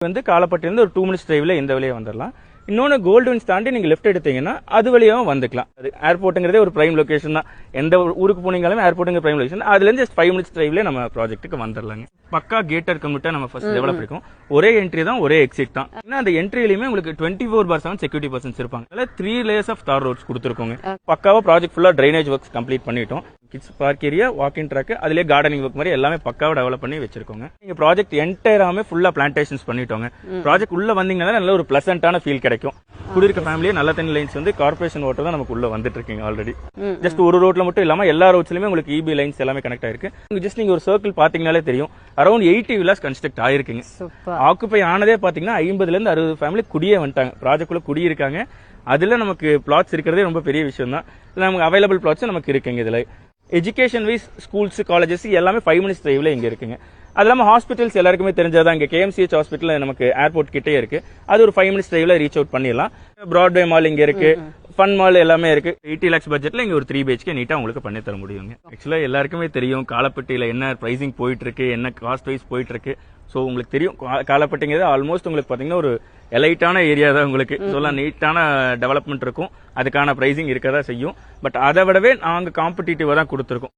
வந்து காலப்பட்டிலிருந்து ஒரு 2 மினிட்ஸ் டிரைவ்ல இந்த வழியா வந்துடலாம். இன்னொன்று கோல்டு வின்ஸ் தாண்டி நீங்க லெஃப்ட் எடுத்தீங்கன்னா அது வழியாவும் வந்துக்கலாம். அது ஏர்போர்ட்டுங்கிறதே ஒரு பிரைம் லொகேஷன் தான். எந்த ஊருக்கு போனீங்களும் ஏர்போர்ட்டுங்க பிரைம் லொகேஷன். அதுல இருந்து ஜஸ்ட் 5 மினிட்ஸ் டிரைவ்ல நம்ம ப்ராஜெக்ட்டுக்கு வந்துடலாங்க. பக்கா கேட்டர் கம்யூட்டா நம்ம ஃபர்ஸ்ட் டெவலப் இருக்கும். ஒரே என்ட்ரி தான், ஒரே எக்ஸிட் தான். ஏன்னா அந்த என்ட்ரியிலுமே உங்களுக்கு 24/7 செக்யூரிட்டி பர்சன்ஸ் இருப்பாங்க. அதுல 3 லேயர்ஸ் ஆஃப் தார் ரோட்ஸ் கொடுத்துருக்கோங்க. பக்காவா ப்ராஜெக்ட் ஃபுல்லா ட்ரைனேஜ் ஒர்க்ஸ் கம்ப்ளீட் பண்ணிட்டோம். Kids park area, walking track, அதுலயே கார்டனிங் ஒர்க் மாதிரி எல்லாமே பக்காவா டெவலப் பண்ணி வச்சிருக்கோங்க. நீங்க ப்ராஜெக்ட் என்டையராமே ஃபுல்லா பிளான்டேஷன்ஸ் பண்ணிட்டோங்க. ப்ராஜெக்ட் உள்ள வந்தீங்கன்னா நல்ல ஒரு பிளசன்டான ஃபீல் கிடைக்கும். குடியிருக்க ஃபேமிலியே நல்ல தண்ணி லைன்ஸ் வந்து கார்பரேஷன் வாட்டர் தான் நமக்கு உள்ள வந்துட்டு இருக்கீங்க ஆல்ரெடி. ஜஸ்ட் ஒரு ரோட்ல மட்டும் இல்லாம எல்லா ரோட்ஸ்லயுமே உங்களுக்கு இபி லைன்ஸ் எல்லாமே கனெக்ட் ஆயிருக்கு. ஜஸ்ட் நீங்க ஒரு சர்க்கிள் பாத்தீங்கன்னாலே தெரியும். அரௌண்ட் 80 வில்லாஸ் கன்ஸ்ட்ரக்ட் ஆயிருக்குங்க. ஆக்குபை ஆனதே பாத்தீங்கன்னா 50ல இருந்து 60 ஃபேமிலி குடியே வந்துட்டாங்க. ப்ராஜெக்ட்குள்ள குடியிருக்காங்க. அதுல நமக்கு பிளாட்ஸ் இருக்கிறதே ரொம்ப பெரிய விஷயம் தான். நமக்கு அவைலபிள் பிளாட்ஸ் நமக்கு இருக்குங்க. இதுல எஜுகேஷன் வைஸ் ஸ்கூல்ஸ், காலேஜஸ் எல்லாமே 5 மினிட்ஸ் டிரைவ்ல இங்க இருக்குங்க. அது இல்லாம ஹாஸ்பிட்டல்ஸ் எல்லாருக்குமே தெரிஞ்சதான். இங்க KMCH ஹாஸ்பிட்டல் நமக்கு ஏர்போர்ட் கிட்டே இருக்கு. அது ஒரு 5 மினிட்ஸ் டிரைவ்ல ரீச் அவுட் பண்ணிடலாம். பிராட்வே மால் இங்க இருக்கு, ஃபன் மால் எல்லாமே இருக்கு. 80 lakhs பட்ஜெட்ல இங்க ஒரு 3 BHK நீட்டா உங்களுக்கு பண்ணி தர முடியுங்க. ஆக்சுவலா எல்லாருக்குமே தெரியும் காலப்பட்டியில என்ன பிரைசிங் போயிட்டு இருக்கு, என்ன காஸ்ட் வைஸ் போயிட்டு இருக்கு. ஸோ உங்களுக்கு தெரியும் காலப்பட்டிங்கிறது ஆல்மோஸ்ட் உங்களுக்கு பாத்தீங்கன்னா ஒரு எலைட்டான ஏரியா தான். உங்களுக்கு சொல்லலாம் நீட்டான டெவலப்மெண்ட் இருக்கும். அதுக்கான பிரைசிங் இருக்கதான் செய்யும். பட் அதை விடவே நாங்க காம்படிட்டிவா தான் கொடுத்துருக்கோம்.